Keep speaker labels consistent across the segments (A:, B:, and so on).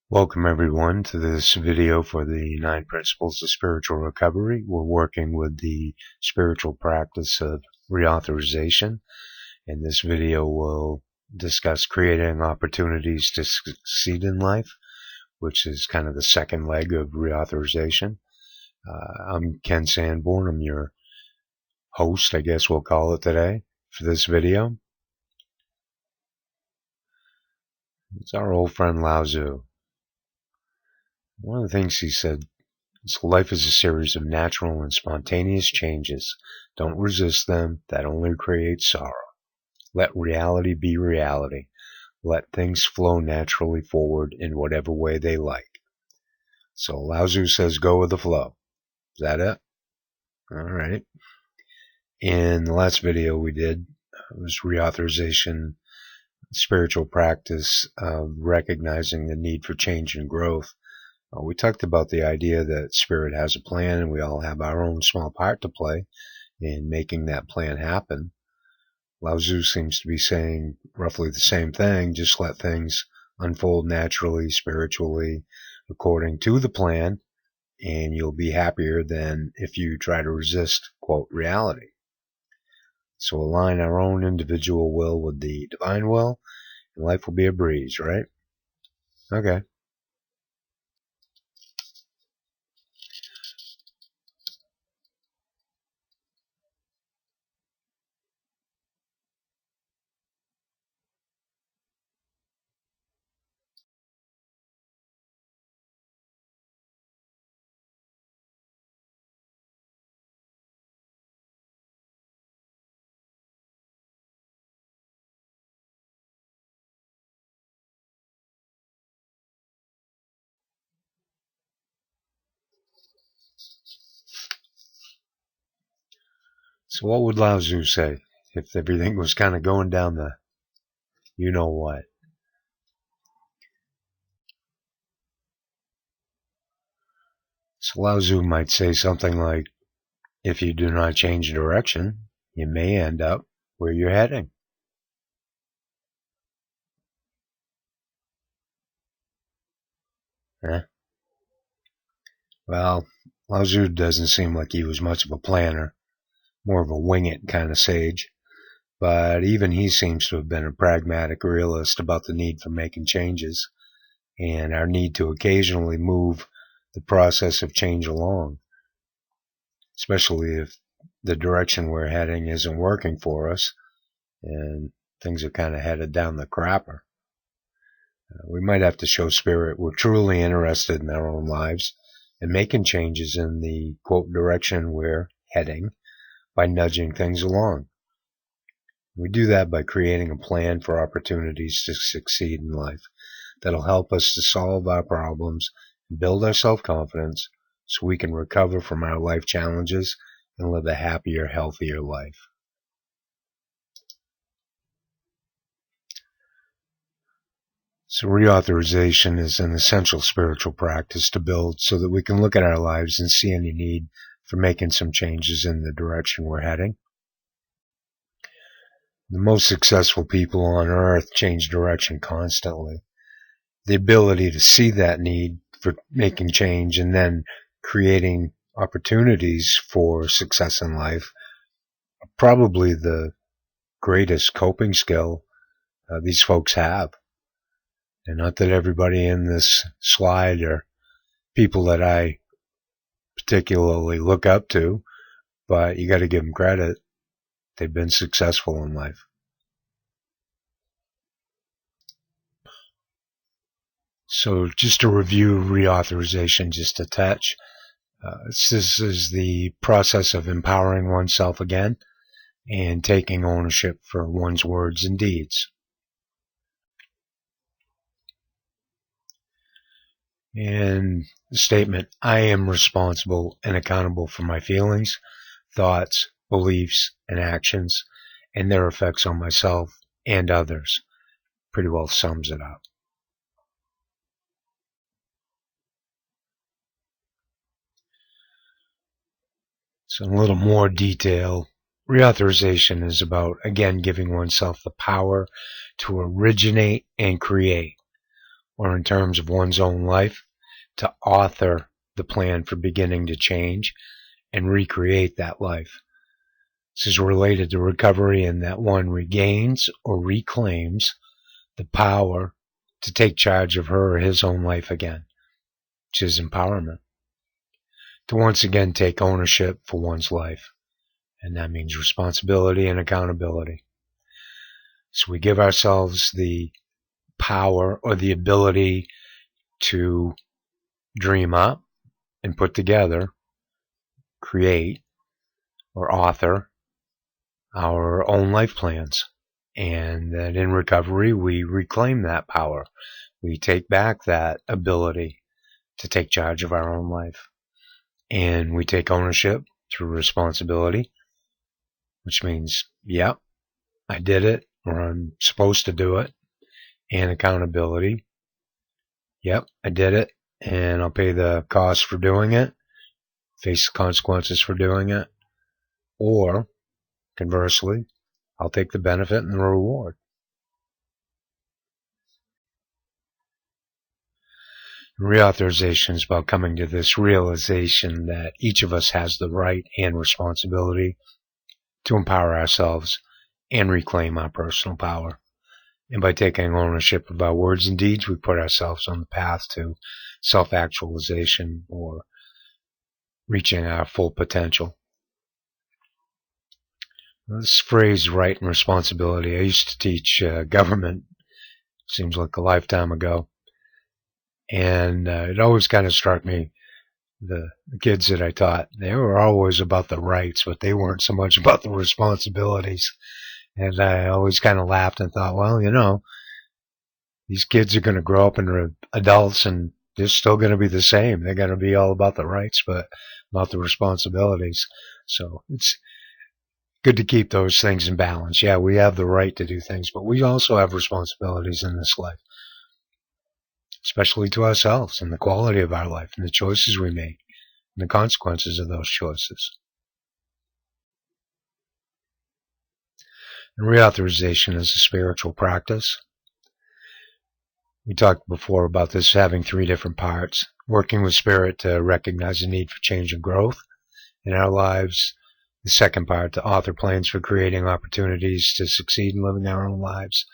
A: Welcome everyone to this video for the 9 Principles of Spiritual Recovery. We're working with the spiritual practice of reauthorization, and this video will discuss creating opportunities to succeed in life, which is kind of the second leg of reauthorization. I'm Ken Sanborn. I'm your host, I guess we'll call it today, for this video. It's our old friend Lao Tzu. One of the things he said is life is a series of natural and spontaneous changes. Don't resist them. That only creates sorrow. Let reality be reality. Let things flow naturally forward in whatever way they like. So Lao Tzu says go with the flow. Is that it? All right. In the last video we did was reauthorization, spiritual practice of recognizing the need for change and growth. We talked about the idea that Spirit has a plan and we all have our own small part to play in making that plan happen. Lao Tzu seems to be saying roughly the same thing, just let things unfold naturally, spiritually, according to the plan, and you'll be happier than if you try to resist, quote, reality. So align our own individual will with the divine will, and life will be a breeze, right? Okay. So what would Lao Tzu say if everything was kind of going down the you-know-what? So Lao Tzu might say something like, if you do not change direction, you may end up where you're heading. Huh? Well, Lao Tzu doesn't seem like he was much of a planner, more of a wing-it kind of sage. But even he seems to have been a pragmatic realist about the need for making changes and our need to occasionally move the process of change along, especially if the direction we're heading isn't working for us and things are kind of headed down the crapper. We might have to show Spirit we're truly interested in our own lives and making changes in the, quote, direction we're heading by nudging things along. We do that by creating a plan for opportunities to succeed in life that'll help us to solve our problems and build our self-confidence so we can recover from our life challenges and live a happier, healthier life. So reauthorization is an essential spiritual practice to build so that we can look at our lives and see any need for making some changes in the direction we're heading. The most successful people on earth change direction constantly. The ability to see that need for making change and then creating opportunities for success in life are probably the greatest coping skill these folks have. And not that everybody in this slide are people that I particularly look up to, but you got to give them credit. They've been successful in life. So just to review reauthorization just a touch, this is the process of empowering oneself again and taking ownership for one's words and deeds. And the statement, I am responsible and accountable for my feelings, thoughts, beliefs, and actions, and their effects on myself and others, pretty well sums it up. So in a little more detail, reauthorization is about, again, giving oneself the power to originate and create or in terms of one's own life, to author the plan for beginning to change and recreate that life. This is related to recovery in that one regains or reclaims the power to take charge of her or his own life again, which is empowerment. To once again take ownership for one's life, and that means responsibility and accountability. So we give ourselves the power or the ability to dream up and put together, create, or author our own life plans. And that in recovery, we reclaim that power. We take back that ability to take charge of our own life. And we take ownership through responsibility, which means, yep, I did it, or I'm supposed to do it. And accountability, yep, I did it, and I'll pay the cost for doing it, face the consequences for doing it. Or, conversely, I'll take the benefit and the reward. Reauthorization is about coming to this realization that each of us has the right and responsibility to empower ourselves and reclaim our personal power. And by taking ownership of our words and deeds, we put ourselves on the path to self-actualization or reaching our full potential. This phrase, right and responsibility, I used to teach government, seems like a lifetime ago. And it always kind of struck me, the kids that I taught, they were always about the rights, but they weren't so much about the responsibilities. And I always kind of laughed and thought, well, these kids are going to grow up into adults and they're still going to be the same. They're going to be all about the rights, but not the responsibilities. So it's good to keep those things in balance. Yeah, we have the right to do things, but we also have responsibilities in this life, especially to ourselves and the quality of our life and the choices we make and the consequences of those choices. And reauthorization is a spiritual practice. We talked before about this having three different parts. Working with spirit to recognize the need for change and growth in our lives. The second part, to author plans for creating opportunities to succeed in living our own lives.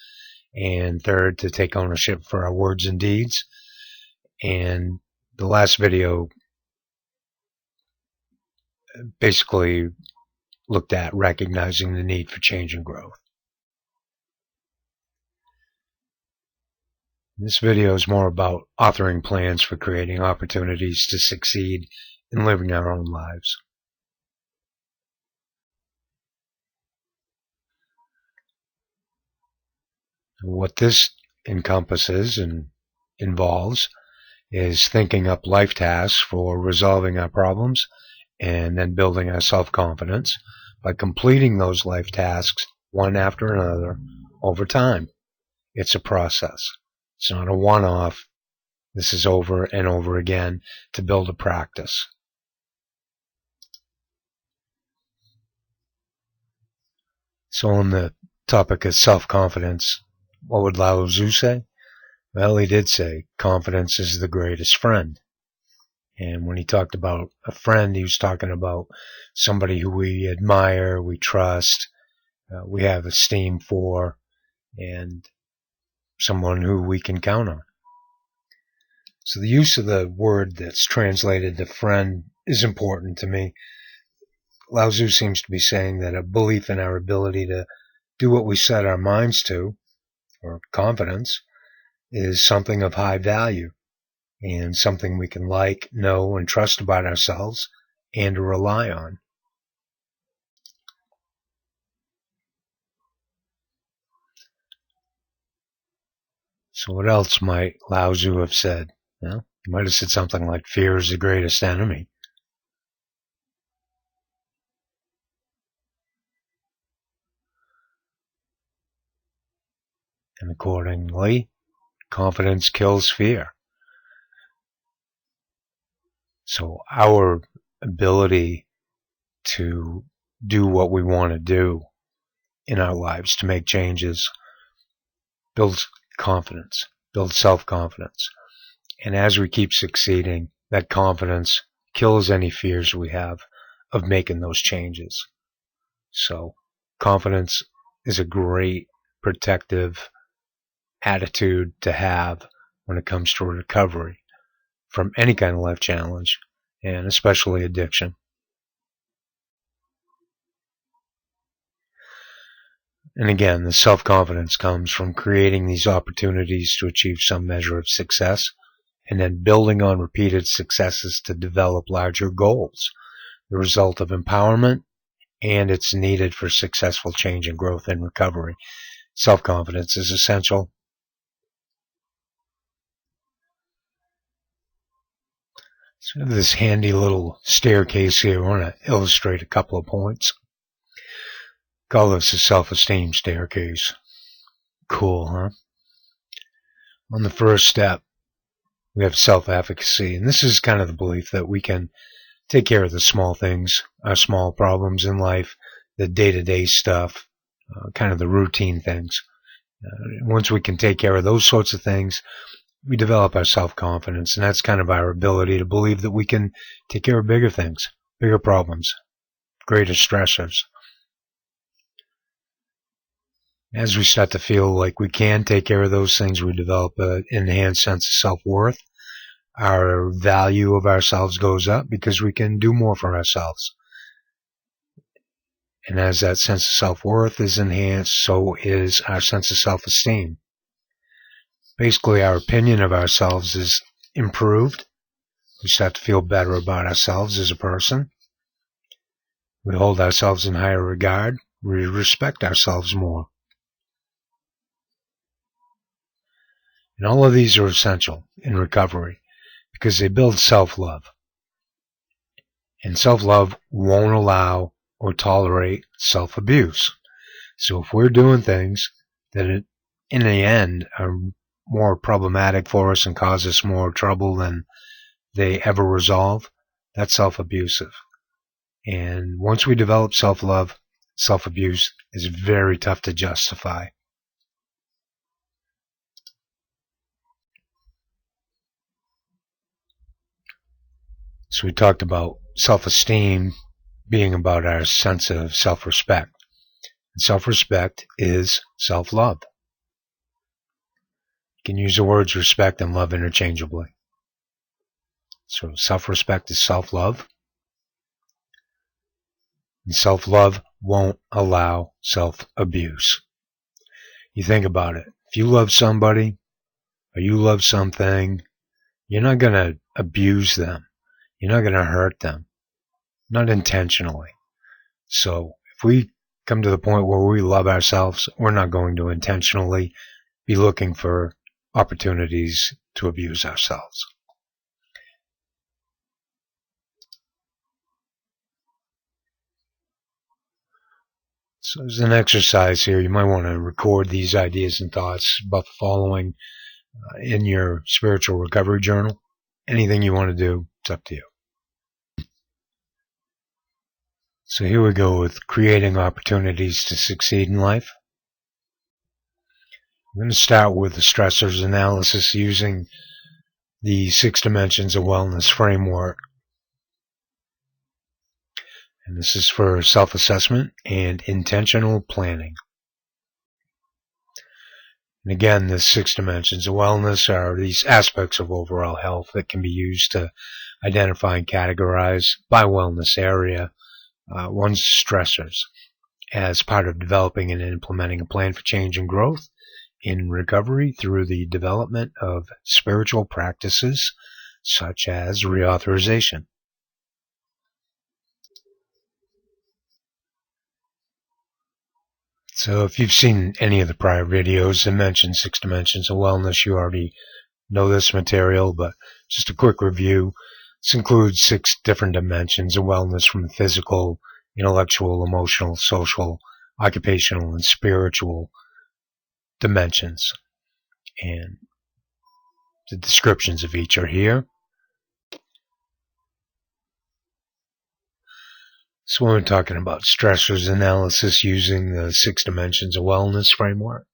A: And third, to take ownership for our words and deeds. And the last video basically looked at recognizing the need for change and growth. This video is more about authoring plans for creating opportunities to succeed in living our own lives. What this encompasses and involves is thinking up life tasks for resolving our problems and then building our self-confidence by completing those life tasks one after another over time. It's a process. It's not a one-off. This is over and over again to build a practice. So on the topic of self-confidence, what would Lao Tzu say? Well, he did say, confidence is the greatest friend. And when he talked about a friend, he was talking about somebody who we admire, we trust, we have esteem for, and someone who we can count on. So the use of the word that's translated to friend is important to me. Lao Tzu seems to be saying that a belief in our ability to do what we set our minds to, or confidence, is something of high value and something we can like, know, and trust about ourselves and to rely on. So what else might Lao Tzu have said? Well, he might have said something like, fear is the greatest enemy. And accordingly, confidence kills fear. So our ability to do what we want to do in our lives, to make changes, builds confidence. builds self-confidence. And as we keep succeeding, that confidence kills any fears we have of making those changes. So confidence is a great protective attitude to have when it comes to recovery from any kind of life challenge, and especially addiction. And again, the self-confidence comes from creating these opportunities to achieve some measure of success, and then building on repeated successes to develop larger goals, the result of empowerment, and it's needed for successful change and growth and recovery. Self-confidence is essential. So we have this handy little staircase here. I want to illustrate a couple of points. Call this a self-esteem staircase. Cool, huh? On the first step, we have self-efficacy, and this is kind of the belief that we can take care of the small things, our small problems in life, the day-to-day stuff, kind of the routine things. Once we can take care of those sorts of things, we develop our self-confidence, and that's kind of our ability to believe that we can take care of bigger things, bigger problems, greater stressors. As we start to feel like we can take care of those things, we develop an enhanced sense of self-worth. Our value of ourselves goes up because we can do more for ourselves. And as that sense of self-worth is enhanced, so is our sense of self-esteem. Basically, our opinion of ourselves is improved. We start to feel better about ourselves as a person. We hold ourselves in higher regard. We respect ourselves more. And all of these are essential in recovery because they build self-love. And self-love won't allow or tolerate self-abuse. So if we're doing things that in the end are more problematic for us and cause us more trouble than they ever resolve, that's self-abusive. And once we develop self-love, self-abuse is very tough to justify. So we talked about self-esteem being about our sense of self-respect. And self-respect is self-love. You can use the words respect and love interchangeably. So self-respect is self-love. And self-love won't allow self-abuse. You think about it. If you love somebody or you love something, you're not going to abuse them. You're not going to hurt them. Not intentionally. So if we come to the point where we love ourselves, we're not going to intentionally be looking for opportunities to abuse ourselves. So as an exercise here, you might want to record these ideas and thoughts about the following in your spiritual recovery journal. Anything you want to do, it's up to you. So here we go with creating opportunities to succeed in life. I'm going to start with the stressors analysis using the 6 dimensions of wellness framework. And this is for self-assessment and intentional planning. And again, the 6 dimensions of wellness are these aspects of overall health that can be used to identify and categorize by wellness area one's stressors as part of developing and implementing a plan for change and growth in recovery through the development of spiritual practices such as reauthorization. So if you've seen any of the prior videos that mention 6 dimensions of wellness, you already know this material, but just a quick review. This includes 6 different dimensions of wellness from physical, intellectual, emotional, social, occupational, and spiritual dimensions. And the descriptions of each are here. So when we're talking about stressors analysis using the 6 dimensions of wellness framework,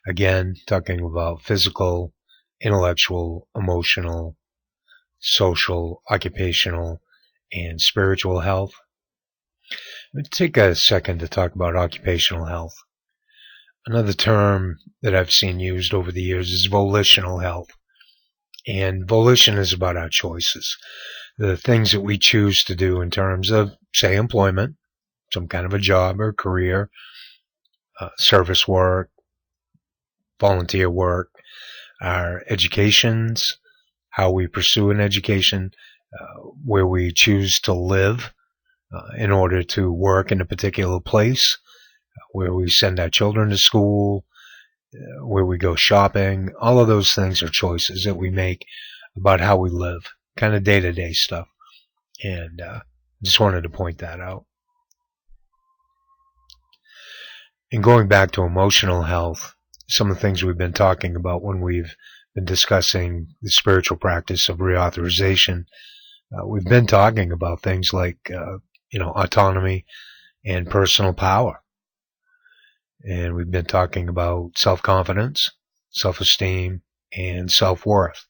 A: Again, talking about physical, intellectual, emotional, social, occupational, and spiritual health. Let's take a second to talk about occupational health. Another term that I've seen used over the years is volitional health. And volition is about our choices, the things that we choose to do in terms of, say, employment, some kind of a job or career, service work, volunteer work, our educations, how we pursue an education, where we choose to live in order to work in a particular place, where we send our children to school, where we go shopping. All of those things are choices that we make about how we live, kind of day-to-day stuff. And just wanted to point that out. And going back to emotional health, some of the things we've been talking about when we've been discussing the spiritual practice of reauthorization, we've been talking about things like, autonomy and personal power. And we've been talking about self-confidence, self-esteem, and self-worth.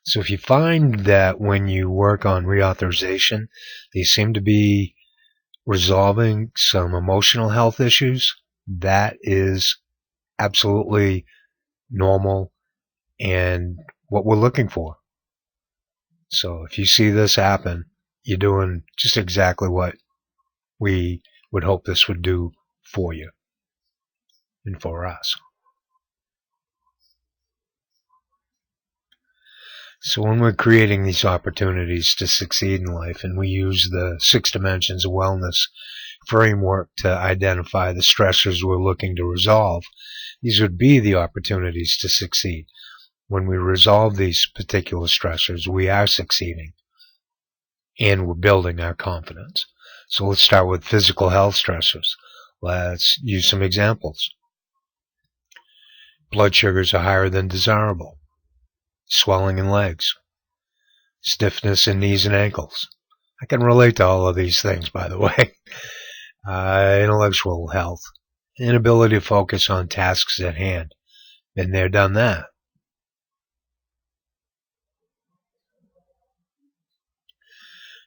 A: So if you find that when you work on reauthorization, they seem to be resolving some emotional health issues, that is absolutely normal and what we're looking for. So if you see this happen, you're doing just exactly what we would hope this would do for you and for us. So when we're creating these opportunities to succeed in life, and we use the 6 dimensions of wellness framework to identify the stressors we're looking to resolve, these would be the opportunities to succeed. When we resolve these particular stressors, we are succeeding and we're building our confidence. So let's start with physical health stressors. Let's use some examples. Blood sugars are higher than desirable. Swelling in legs. Stiffness in knees and ankles. I can relate to all of these things, by the way. Intellectual health. Inability to focus on tasks at hand. Been there, done that.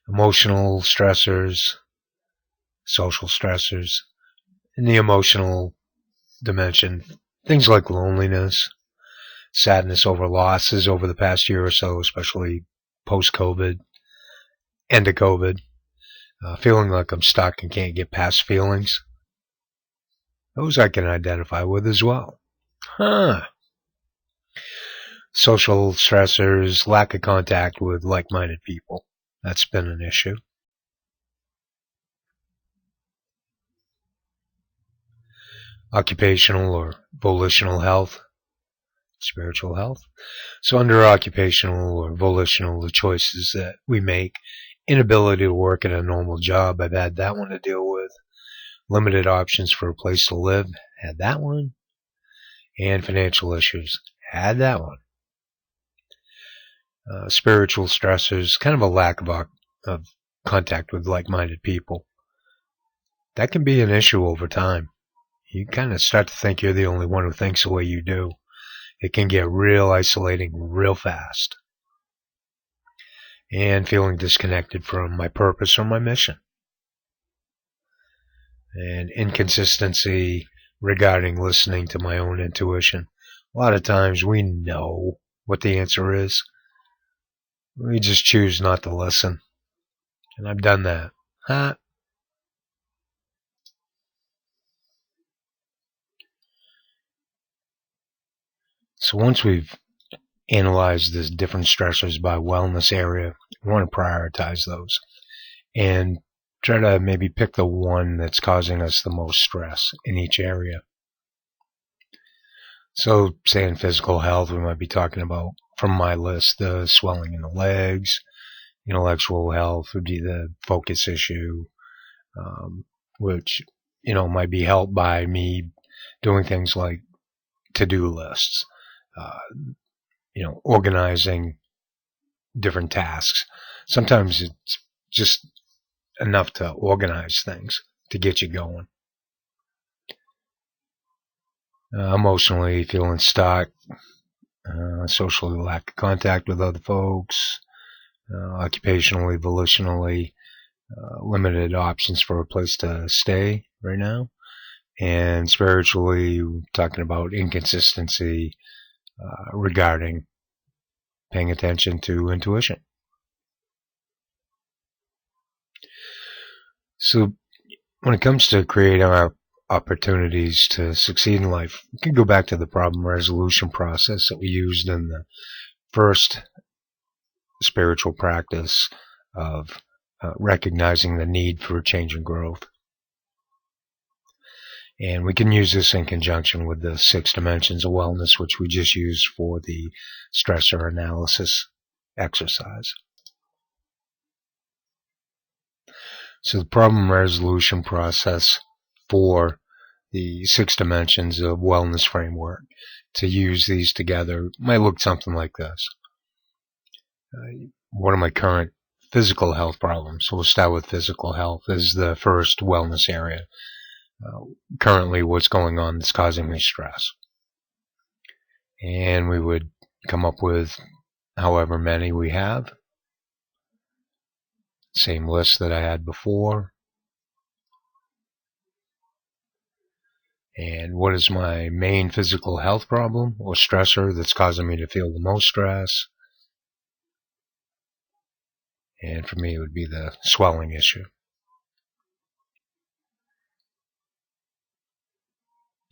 A: Emotional stressors, social stressors. In the emotional dimension, things like loneliness, sadness over losses over the past year or so, especially post-COVID, end of COVID, feeling like I'm stuck and can't get past feelings. Those I can identify with as well. Social stressors, lack of contact with like-minded people. That's been an issue. Occupational or volitional health, spiritual health. So under occupational or volitional, the choices that we make, inability to work in a normal job, I've had that one to deal with. Limited options for a place to live, had that one. And financial issues, had that one. Spiritual stressors, kind of a lack of contact with like-minded people. That can be an issue over time. You kind of start to think you're the only one who thinks the way you do. It can get real isolating real fast. And feeling disconnected from my purpose or my mission. And inconsistency regarding listening to my own intuition. A lot of times we know what the answer is. We just choose not to listen. And I've done that. So once we've analyzed the different stressors by wellness area, we want to prioritize those and try to maybe pick the one that's causing us the most stress in each area. So say in physical health, we might be talking about, from my list, the swelling in the legs. Intellectual health would be the focus issue, which, might be helped by me doing things like to-do lists, organizing different tasks. Sometimes it's just enough to organize things to get you going. emotionally feeling stuck, socially lack of contact with other folks, occupationally, volitionally, limited options for a place to stay right now, and spiritually, talking about inconsistency regarding paying attention to intuition. So when it comes to creating our opportunities to succeed in life, we can go back to the problem resolution process that we used in the first spiritual practice of recognizing the need for change and growth. And we can use this in conjunction with the 6 dimensions of wellness, which we just used for the stressor analysis exercise. So the problem resolution process for the 6 dimensions of wellness framework, to use these together, might look something like this. What are my current physical health problems? So we'll start with physical health as the first wellness area. Currently, what's going on that's causing me stress? And we would come up with however many we have. Same list that I had before. And what is my main physical health problem or stressor that's causing me to feel the most stress? And for me, it would be the swelling issue.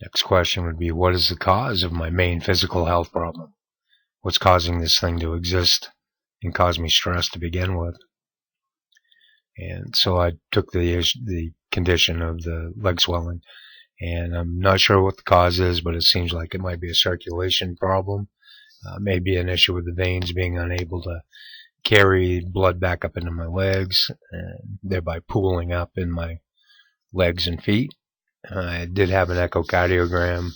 A: Next question would be, what is the cause of my main physical health problem? What's causing this thing to exist and cause me stress to begin with? And so I took the condition of the leg swelling, and I'm not sure what the cause is, but it seems like it might be a circulation problem, maybe an issue with the veins being unable to carry blood back up into my legs, and thereby pooling up in my legs and feet. I did have an echocardiogram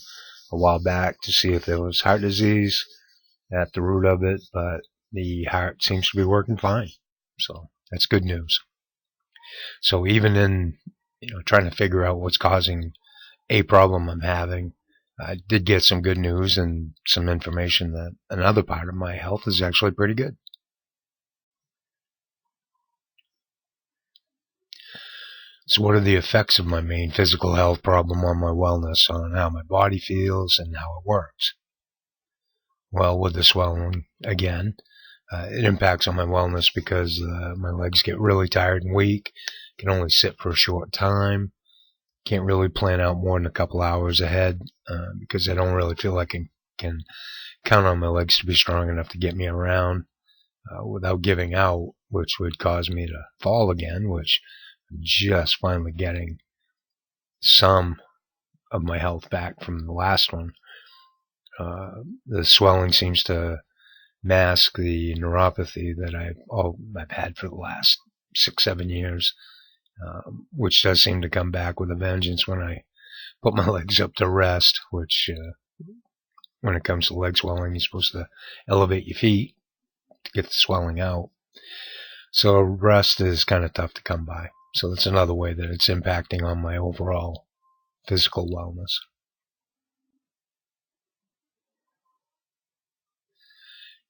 A: a while back to see if there was heart disease at the root of it, but the heart seems to be working fine. So that's good news. So even in trying to figure out what's causing a problem I'm having, I did get some good news and some information that another part of my health is actually pretty good. So what are the effects of my main physical health problem on my wellness, on how my body feels and how it works? Well, with the swelling, again, it impacts on my wellness because my legs get really tired and weak, can only sit for a short time, can't really plan out more than a couple hours ahead because I don't really feel like I can count on my legs to be strong enough to get me around without giving out, which would cause me to fall again, which I'm just finally getting some of my health back from the last one. The swelling seems to mask the neuropathy that I've had for the last 6-7 years, which does seem to come back with a vengeance when I put my legs up to rest, which when it comes to leg swelling, you're supposed to elevate your feet to get the swelling out. So rest is kind of tough to come by. So that's another way that it's impacting on my overall physical wellness.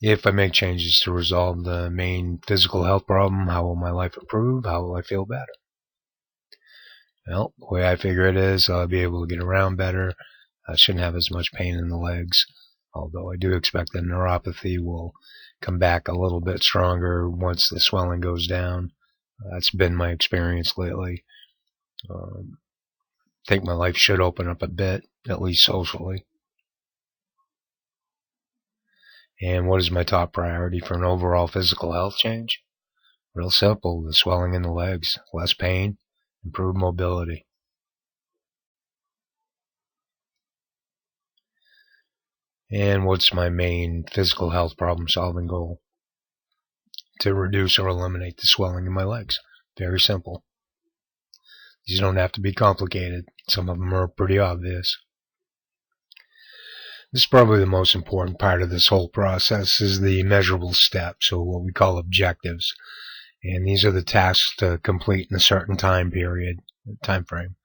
A: If I make changes to resolve the main physical health problem, how will my life improve? How will I feel better? Well, the way I figure it is I'll be able to get around better. I shouldn't have as much pain in the legs, although I do expect that neuropathy will come back a little bit stronger once the swelling goes down. That's been my experience lately. I think my life should open up a bit, at least socially. And what is my top priority for an overall physical health change? Real simple, the swelling in the legs, less pain, improved mobility. And what's my main physical health problem solving goal? To reduce or eliminate the swelling in my legs. Very simple. These don't have to be complicated. Some of them are pretty obvious. This is probably the most important part of this whole process, is the measurable steps, or what we call objectives. And these are the tasks to complete in a certain time frame.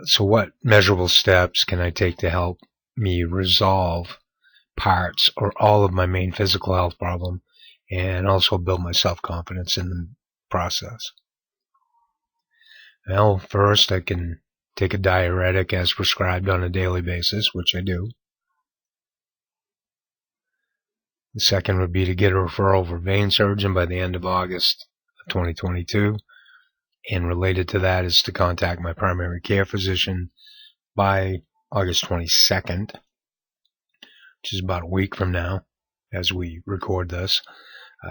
A: So what measurable steps can I take to help me resolve parts or all of my main physical health problem and also build my self-confidence in the process? Well, first I can take a diuretic as prescribed on a daily basis, which I do. The second would be to get a referral for a vein surgeon by the end of August 2022. And related to that is to contact my primary care physician by August 22nd, which is about a week from now as we record this,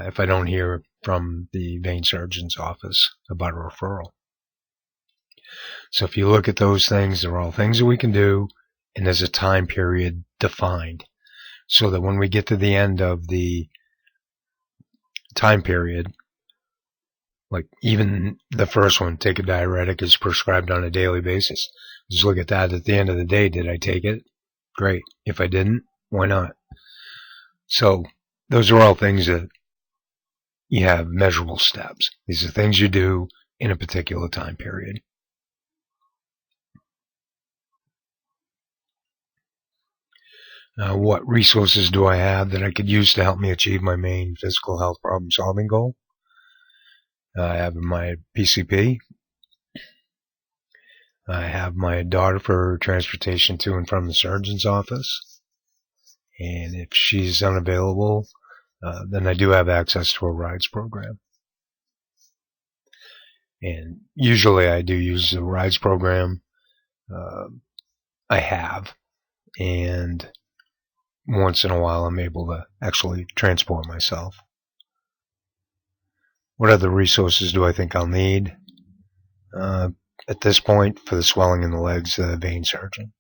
A: if I don't hear from the vein surgeon's office about a referral. So if you look at those things, they're all things that we can do, and there's a time period defined, so that when we get to the end of the time period, like even the first one, take a diuretic, is prescribed on a daily basis. Just look at that at the end of the day. Did I take it? Great. If I didn't, why not? So those are all things that you have measurable steps. These are things you do in a particular time period. What resources do I have that I could use to help me achieve my main physical health problem solving goal? I have my PCP. I have my daughter for transportation to and from the surgeon's office. And if she's unavailable, then I do have access to a rides program. And usually I do use the rides program. I have. And once in a while I'm able to actually transport myself. What other resources do I think I'll need? At this point, for the swelling in the legs, the vein surgeon.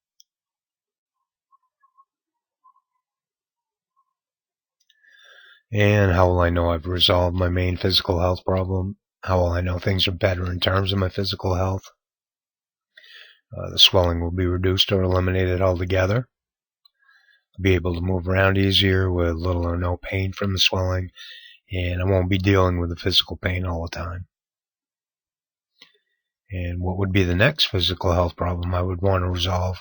A: And how will I know I've resolved my main physical health problem? How will I know things are better in terms of my physical health? The swelling will be reduced or eliminated altogether. I'll be able to move around easier with little or no pain from the swelling, and I won't be dealing with the physical pain all the time. And what would be the next physical health problem I would want to resolve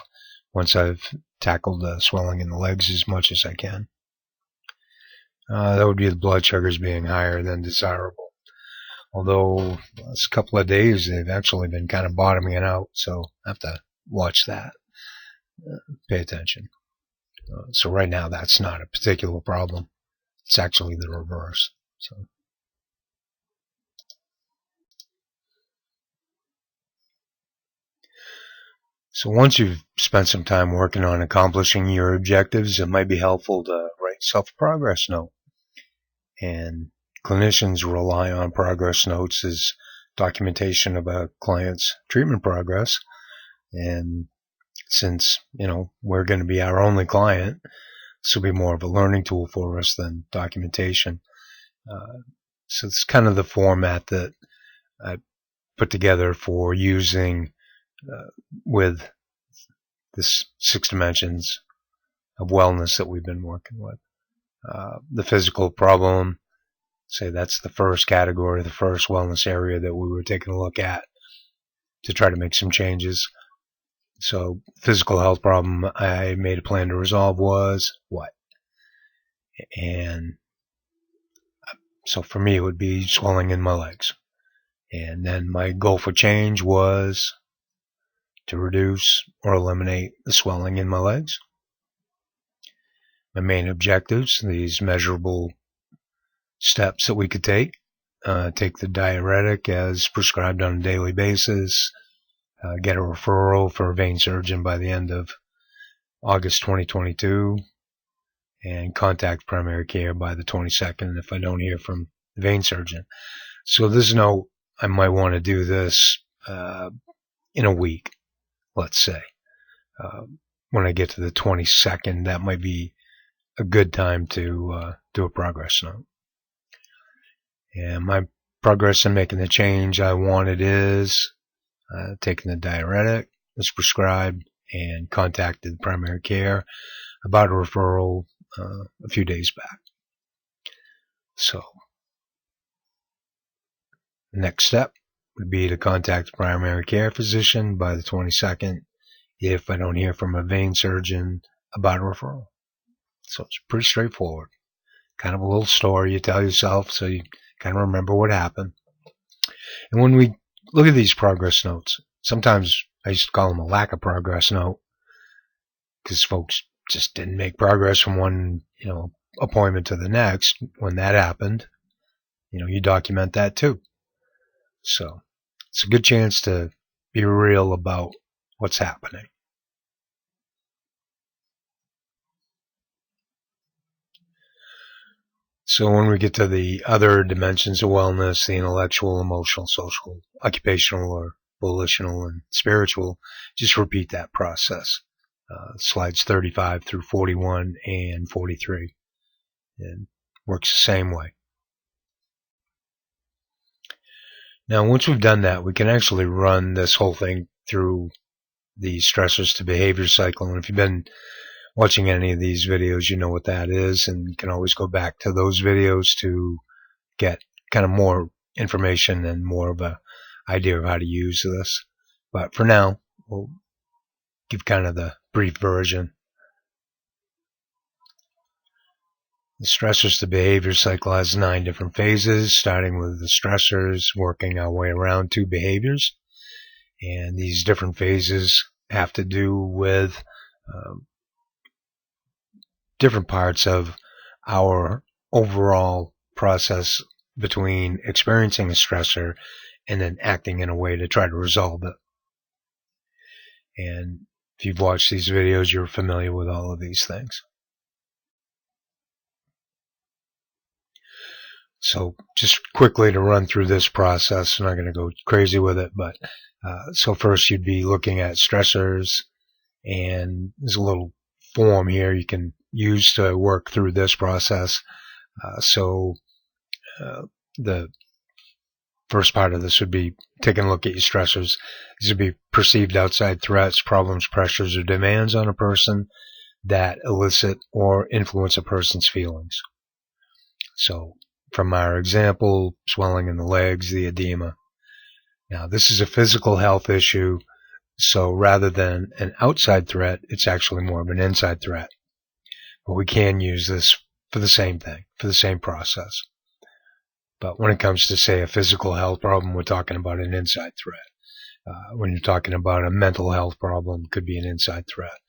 A: once I've tackled the swelling in the legs as much as I can? That would be the blood sugars being higher than desirable. Although the last couple of days they've actually been kind of bottoming it out, so I have to watch that, pay attention. So right now that's not a particular problem. It's actually the reverse. So once you've spent some time working on accomplishing your objectives, it might be helpful to write yourself a progress note. And clinicians rely on progress notes as documentation of a client's treatment progress. And since, we're going to be our only client, this will be more of a learning tool for us than documentation. So it's kind of the format that I put together for using with this 6 dimensions of wellness that we've been working with. The physical problem, say that's the first category, the first wellness area that we were taking a look at to try to make some changes. So physical health problem I made a plan to resolve was what? And so for me it would be swelling in my legs. And then my goal for change was to reduce or eliminate the swelling in my legs. My main objectives, these measurable steps that we could take the diuretic as prescribed on a daily basis, get a referral for a vein surgeon by the end of August 2022, and contact primary care by the 22nd if I don't hear from the vein surgeon. So there's no, I might want to do this in a week, let's say. When I get to the 22nd, that might be a good time to do a progress note. And my progress in making the change I wanted is taking the diuretic as prescribed and contacted primary care about a referral a few days back. So, next step, would be to contact the primary care physician by the 22nd if I don't hear from a vein surgeon about a referral. So it's pretty straightforward. Kind of a little story you tell yourself so you kind of remember what happened. And when we look at these progress notes, sometimes I used to call them a lack of progress note because folks just didn't make progress from one, appointment to the next. When that happened, you document that too. So it's a good chance to be real about what's happening. So when we get to the other dimensions of wellness, the intellectual, emotional, social, occupational, or volitional, and spiritual, just repeat that process. Slides 35 through 41 and 43. And works the same way. Now, once we've done that, we can actually run this whole thing through the stressors to behavior cycle. And if you've been watching any of these videos, you know what that is, and you can always go back to those videos to get kind of more information and more of a idea of how to use this. But for now, we'll give kind of the brief version. The stressors to behavior cycle has 9 different phases, starting with the stressors, working our way around to behaviors. And these different phases have to do with different parts of our overall process between experiencing a stressor and then acting in a way to try to resolve it. And if you've watched these videos, you're familiar with all of these things. So just quickly to run through this process, I'm not going to go crazy with it, but so first you'd be looking at stressors, and there's a little form here you can use to work through this process. The first part of this would be taking a look at your stressors. These would be perceived outside threats, problems, pressures, or demands on a person that elicit or influence a person's feelings. So from our example, swelling in the legs, the edema. Now, this is a physical health issue, so rather than an outside threat, it's actually more of an inside threat. But we can use this for the same thing, for the same process. But when it comes to, say, a physical health problem, we're talking about an inside threat. When you're talking about a mental health problem, it could be an inside threat.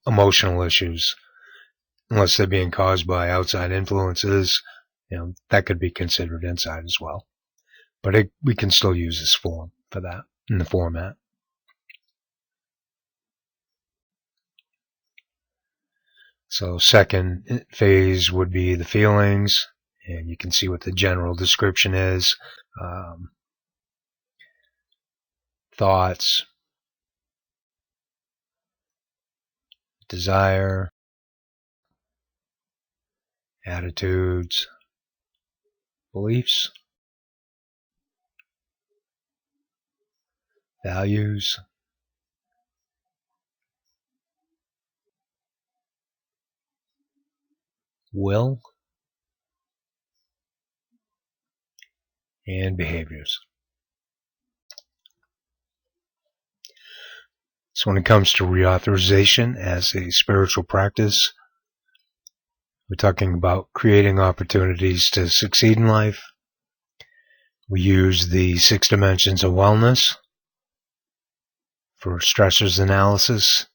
A: Emotional issues, unless they're being caused by outside influences, that could be considered inside as well. But we can still use this form for that in the format. So second phase would be the feelings, and you can see what the general description is. Thoughts, desire, attitudes, beliefs, values, will, and behaviors. So when it comes to reauthorization as a spiritual practice, we're talking about creating opportunities to succeed in life. We use the 6 dimensions of wellness for stressors analysis.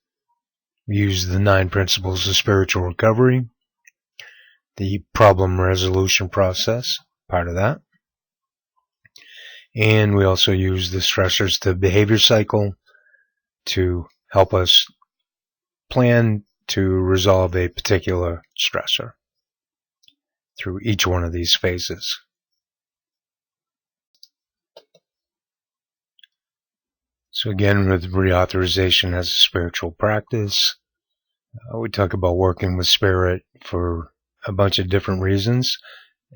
A: We use the 9 principles of spiritual recovery, the problem resolution process, part of that. And we also use the stressors to behavior cycle to help us plan to resolve a particular stressor through each one of these phases. So again, with reauthorization as a spiritual practice, we talk about working with spirit for a bunch of different reasons.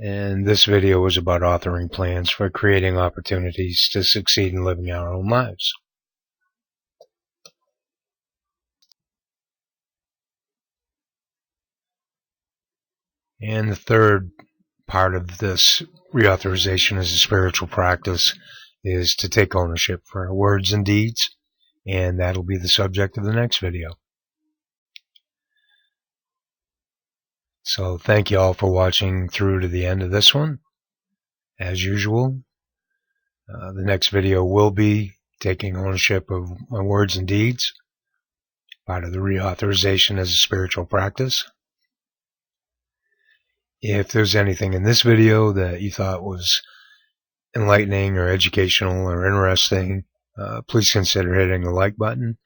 A: And this video was about authoring plans for creating opportunities to succeed in living our own lives. And the third part of this reauthorization as a spiritual practice is to take ownership for our words and deeds, and that'll be the subject of the next video. So thank you all for watching through to the end of this one. As usual, the next video will be taking ownership of my words and deeds, part of the reauthorization as a spiritual practice. If there's anything in this video that you thought was enlightening or educational or interesting, please consider hitting the like button,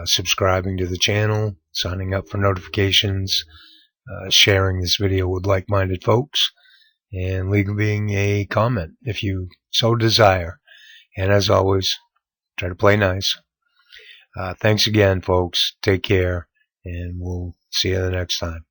A: subscribing to the channel, signing up for notifications, sharing this video with like-minded folks, and leaving a comment if you so desire. And as always, try to play nice. Thanks again, folks. Take care, and we'll see you the next time.